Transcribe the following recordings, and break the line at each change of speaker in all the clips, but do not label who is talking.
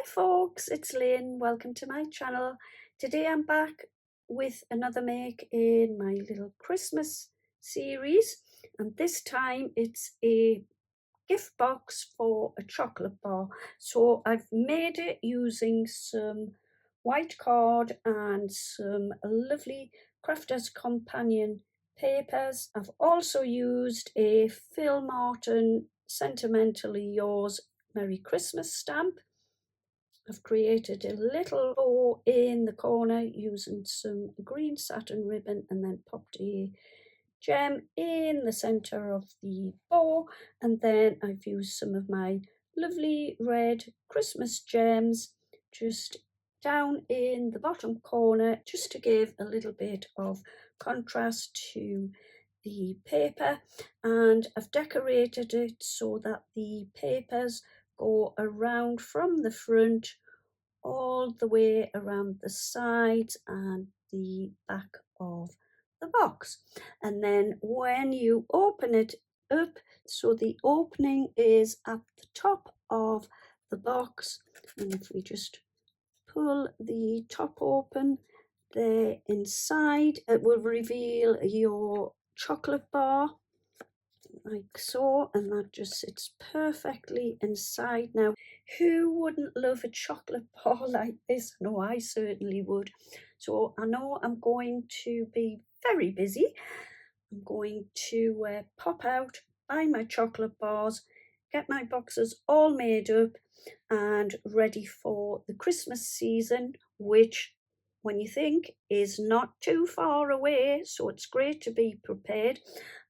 folks, it's Lynn. Welcome to my channel. Today I'm back with another make in my little Christmas series, and this time it's a gift box for a chocolate bar. So I've made it using some white card and some lovely Crafter's Companion papers. I've also used a Phil Martin Sentimentally Yours Merry Christmas stamp. I've created a little bow in the corner using some green satin ribbon and then popped a gem in the center of the bow, and then I've used some of my lovely red Christmas gems just down in the bottom corner just to give a little bit of contrast to the paper. And I've decorated it so that the papers go around from the front all the way around the sides and the back of the box. And then when you open it up, so the opening is at the top of the box, and if we just pull the top open, there inside it will reveal your chocolate bar like so, and that just sits perfectly inside. Now, who wouldn't love a chocolate bar like this? No, I certainly would. So I know I'm going to be very busy. I'm going to pop out, buy my chocolate bars, get my boxes all made up and ready for the Christmas season, which, when you think, is not too far away, so it's great to be prepared.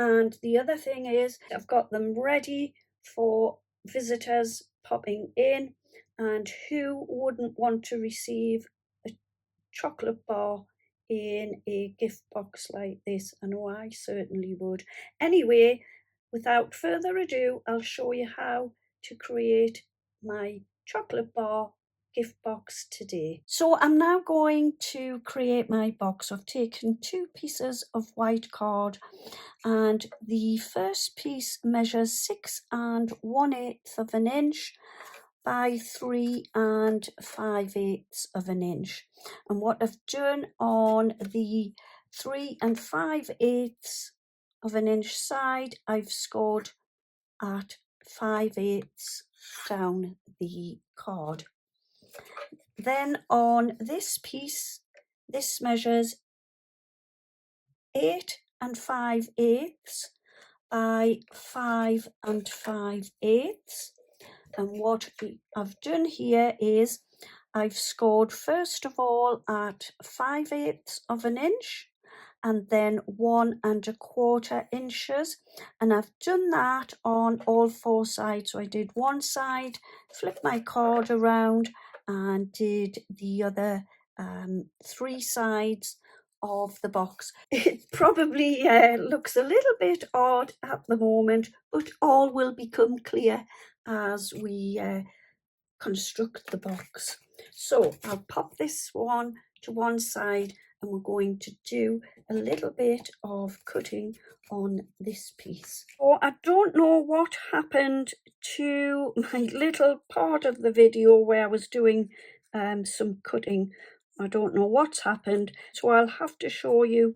And the other thing is, I've got them ready for visitors popping in, and who wouldn't want to receive a chocolate bar in a gift box like this? I know I certainly would. Anyway, without further ado, I'll show you how to create my chocolate bar gift box today. So I'm now going to create my box. I've taken 2 pieces of white card, and the first piece measures 6 1/8 of an inch by 3 5/8 of an inch. And what I've done on the 3 5/8 of an inch side, I've scored at 5/8 down the card. Then on this piece, this measures 8 5/8 by 5 5/8. And what I've done here is I've scored first of all at 5/8 of an inch and then 1 1/4 inches, and I've done that on all 4 sides. So I did one side, flipped my card around and did the other 3 sides of the box. It probably looks a little bit odd at the moment, but all will become clear as we construct the box. So I'll pop this one to one side, and we're going to do a little bit of cutting on this piece. Oh, I don't know what happened to my little part of the video where I was doing some cutting. I don't know what's happened, so I'll have to show you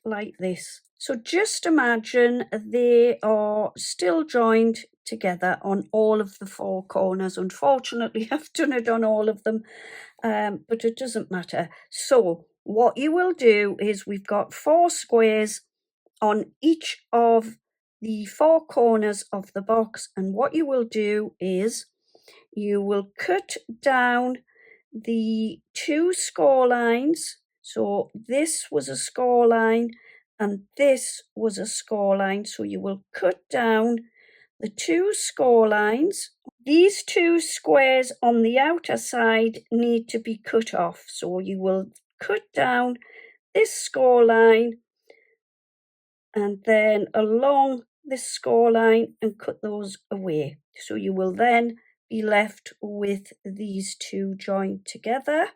like this. So just imagine they are still joined together on all of the 4 corners. Unfortunately, I've done it on all of them, but it doesn't matter. So what you will do is we've got 4 squares on each of the 4 corners of the box, and what you will do is you will cut down the 2 score lines. So this was a score line and this was a score line. So you will cut down the 2 score lines. These 2 squares on the outer side need to be cut off. So you will cut down this score line and then along this score line and cut those away. So you will then be left with these 2 joined together.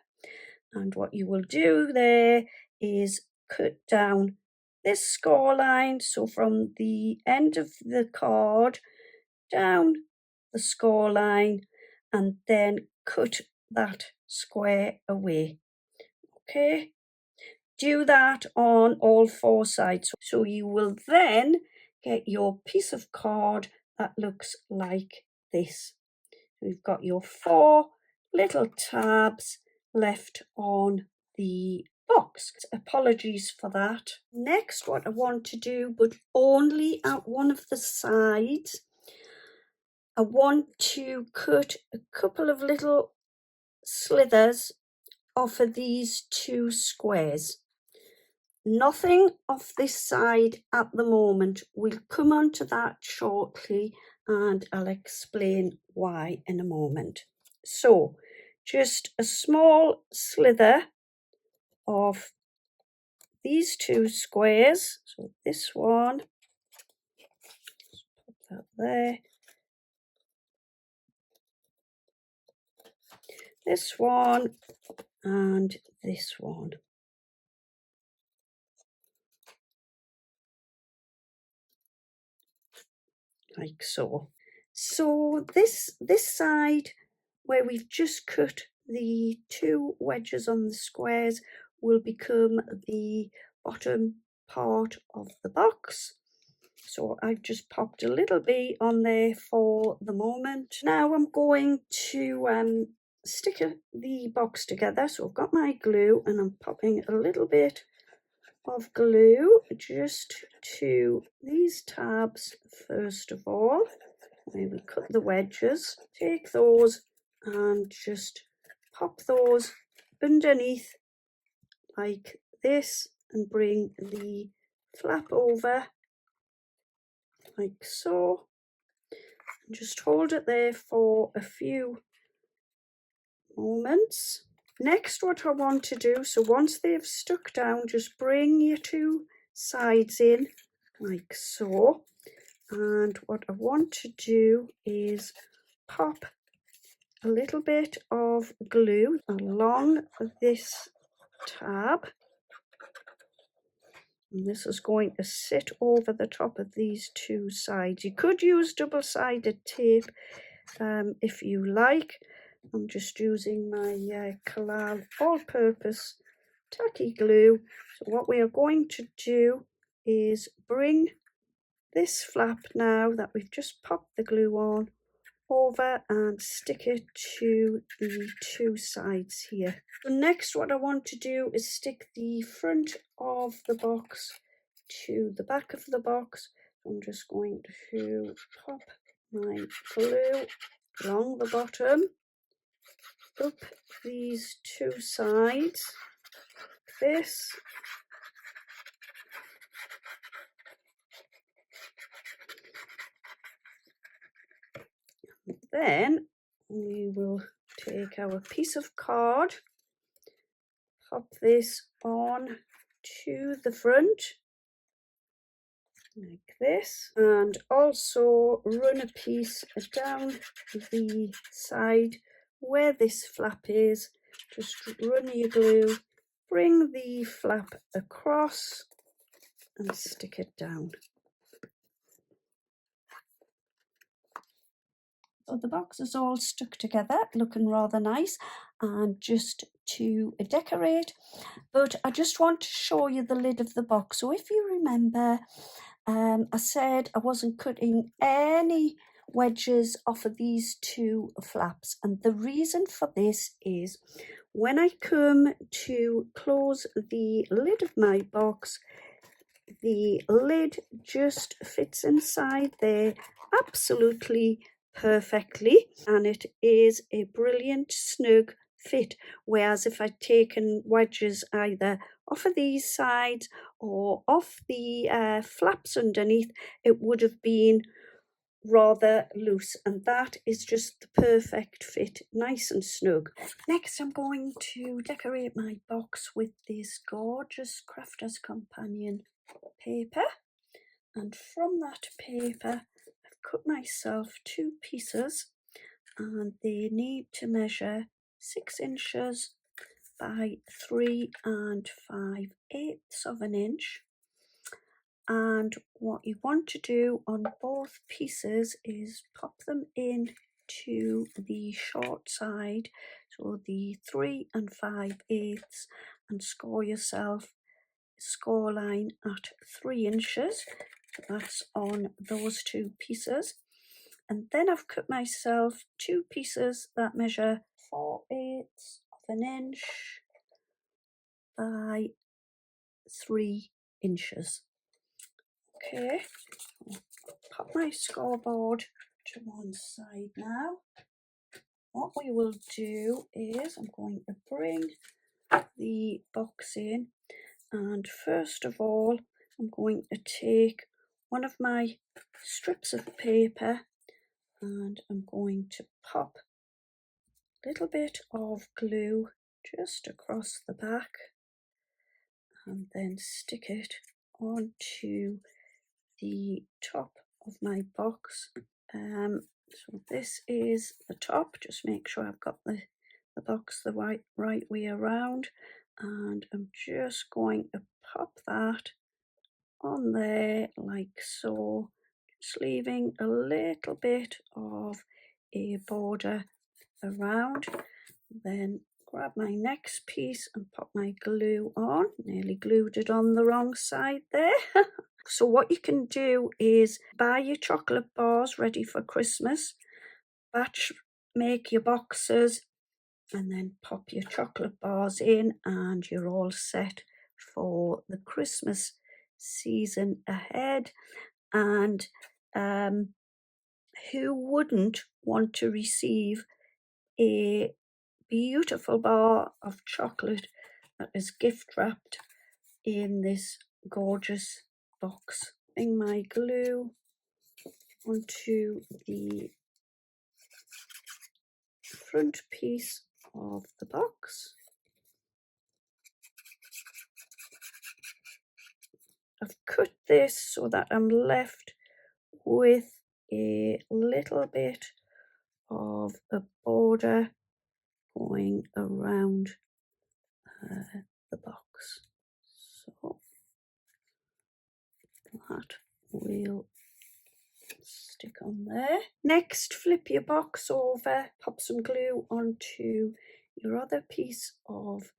And what you will do there is cut down this score line. So from the end of the card down the score line, and then cut that square away. Okay, do that on all 4 sides. So you will then get your piece of card that looks like this. We've got your 4 little tabs left on the box. Apologies for that. Next, what I want to do, but only at one of the sides, I want to cut a couple of little slithers off of these 2 squares. Nothing off this side at the moment. We'll come on to that shortly and I'll explain why in a moment. So just a small slither of these 2 squares. So this one, put that there. This one and this one. Like so. So this side where we've just cut the 2 wedges on the squares will become the bottom part of the box. So I've just popped a little bee on there for the moment. Now I'm going to stick the box together. So I've got my glue and I'm popping a little bit of glue just to these tabs first of all. Where we cut the wedges, take those and just pop those underneath like this and bring the flap over like so, and just hold it there for a few moments. Next, what I want to do, so once they've stuck down, just bring your 2 sides in like so, and what I want to do is pop a little bit of glue along this tab, and this is going to sit over the top of these 2 sides. You could use double-sided tape if you like. I'm just using my Kalal all-purpose tacky glue. So what we are going to do is bring this flap now that we've just popped the glue on over and stick it to the 2 sides here. So next what I want to do is stick the front of the box to the back of the box. I'm just going to pop my glue along the bottom, up these 2 sides, like this. Then we will take our piece of card, pop this on to the front like this, and also run a piece down the side where this flap is. Just run your glue, bring the flap across and stick it down. So the box is all stuck together, looking rather nice, and just to decorate, but I just want to show you the lid of the box. So if you remember, I said I wasn't cutting any wedges off of these 2 flaps, and the reason for this is when I come to close the lid of my box, the lid just fits inside there absolutely perfectly, and it is a brilliant snug fit. Whereas if I'd taken wedges either off of these sides or off the flaps underneath, it would have been rather loose, and that is just the perfect fit, nice and snug. Next I'm going to decorate my box with this gorgeous Crafter's Companion paper, and from that paper I've cut myself 2 pieces, and they need to measure 6 inches by 3 5/8 of an inch. And what you want to do on both pieces is pop them in to the short side, so the 3 5/8, and score yourself a score line at 3 inches. So that's on those two pieces. And then I've cut myself two pieces that measure 4/8 of an inch by 3 inches. Okay, I'll pop my scoreboard to one side now. What we will do is I'm going to bring the box in, and first of all I'm going to take one of my strips of paper and I'm going to pop a little bit of glue just across the back and then stick it onto the top of my box. So this is the top. Just make sure I've got the box the right way around, and I'm just going to pop that on there like so, just leaving a little bit of a border around. Then grab my next piece and pop my glue on. Nearly glued it on the wrong side there. So what you can do is buy your chocolate bars ready for Christmas, batch make your boxes, and then pop your chocolate bars in, and you're all set for the Christmas season ahead. And who wouldn't want to receive a beautiful bar of chocolate that is gift wrapped in this gorgeous box? Putting my glue onto the front piece of the box. I've cut this so that I'm left with a little bit of a border going around the box. So that will stick on there. Next, flip your box over, pop some glue onto your other piece of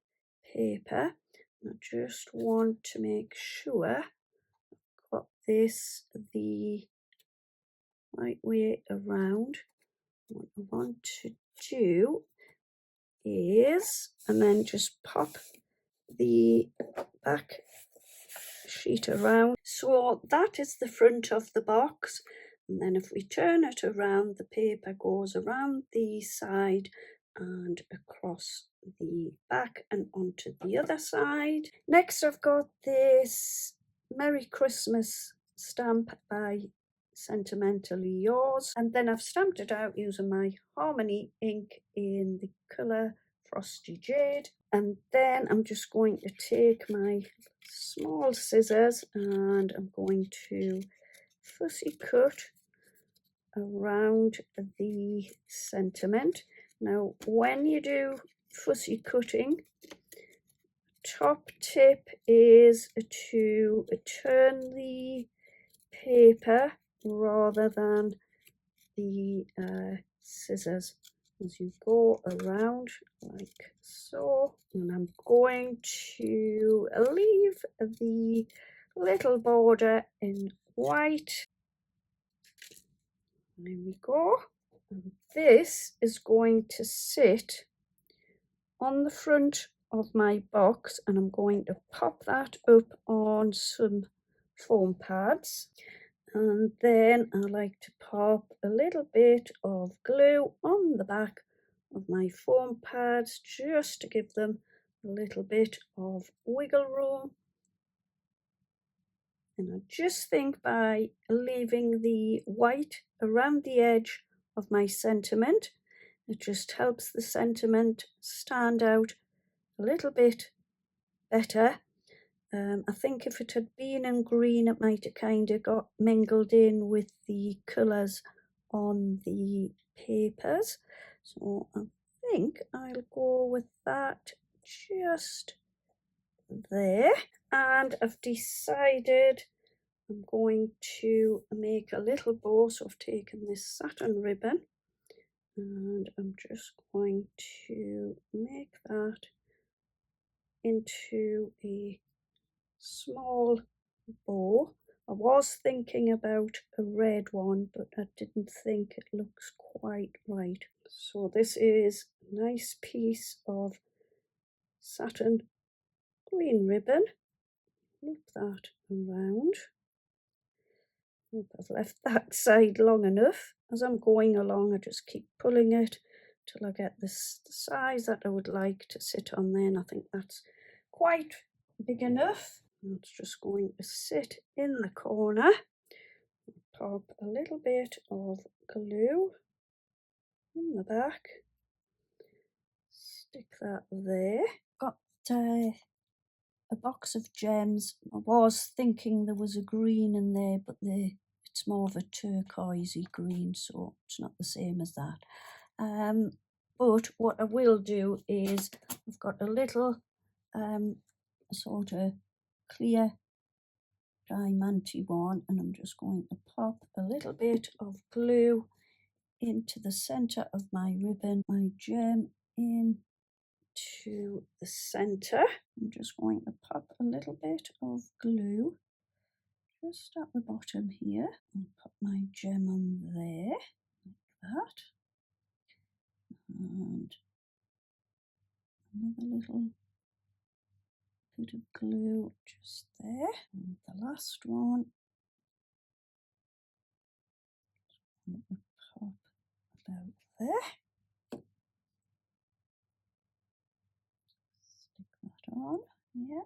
paper. I just want to make sure I've got this the right way around. What I want to do is, and then just pop the back sheet around. So that is the front of the box, and then if we turn it around, the paper goes around the side and across the back and onto the other side. Next, I've got this Merry Christmas stamp by Sentimentally Yours, and then I've stamped it out using my Harmony ink in the colour Frosty Jade. And then I'm just going to take my small scissors and I'm going to fussy cut around the sentiment. Now, when you do fussy cutting, top tip is to turn the paper rather than the scissors as you go around like so. And I'm going to leave the little border in white. There we go. And this is going to sit on the front of my box, and I'm going to pop that up on some foam pads. And then I like to pop a little bit of glue on the back of my foam pads just to give them a little bit of wiggle room. And I just think by leaving the white around the edge of my sentiment, it just helps the sentiment stand out a little bit better. I think if it had been in green, it might have kind of got mingled in with the colours on the papers. So I think I'll go with that just there. And I've decided I'm going to make a little bow. So I've taken this satin ribbon and I'm just going to make that into a small bow. I was thinking about a red one, but I didn't think it looks quite right. So this is a nice piece of satin green ribbon. Loop that around. I've left that side long enough. As I'm going along, I just keep pulling it till I get this the size that I would like to sit on there. And I think that's quite big enough. It's just going to sit in the corner. Pop a little bit of glue in the back. Stick that there. Got a box of gems. I was thinking there was a green in there, but it's more of a turquoisey green, so it's not the same as that. But what I will do is I've got a little sort of clear diamanty one, and I'm just going to pop a little bit of glue into the center of my ribbon, my gem in to the center. I'm just going to pop a little bit of glue just at the bottom here and put my gem on there like that, and another little bit of glue just there, and the last one I'm going to pop about there. Stick that on, yeah.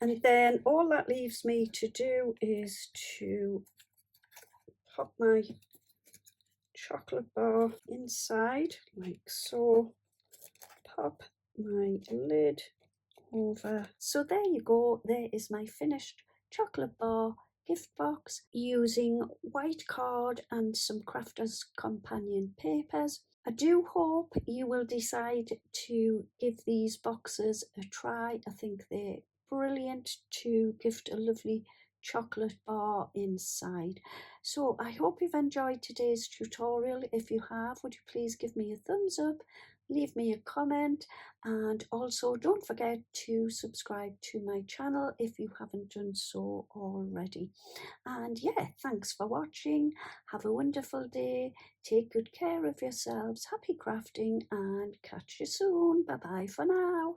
And then all that leaves me to do is to pop my chocolate bar inside like so, pop my lid over. So there you go, there is my finished chocolate bar gift box using white card and some crafters companion papers. I do hope you will decide to give these boxes a try. I think they're brilliant to gift a lovely chocolate bar inside. So I hope you've enjoyed today's tutorial. If you have, would you please give me a thumbs up, leave me a comment, and also don't forget to subscribe to my channel if you haven't done so already. And yeah, thanks for watching. Have a wonderful day. Take good care of yourselves. Happy crafting and catch you soon. Bye bye for now.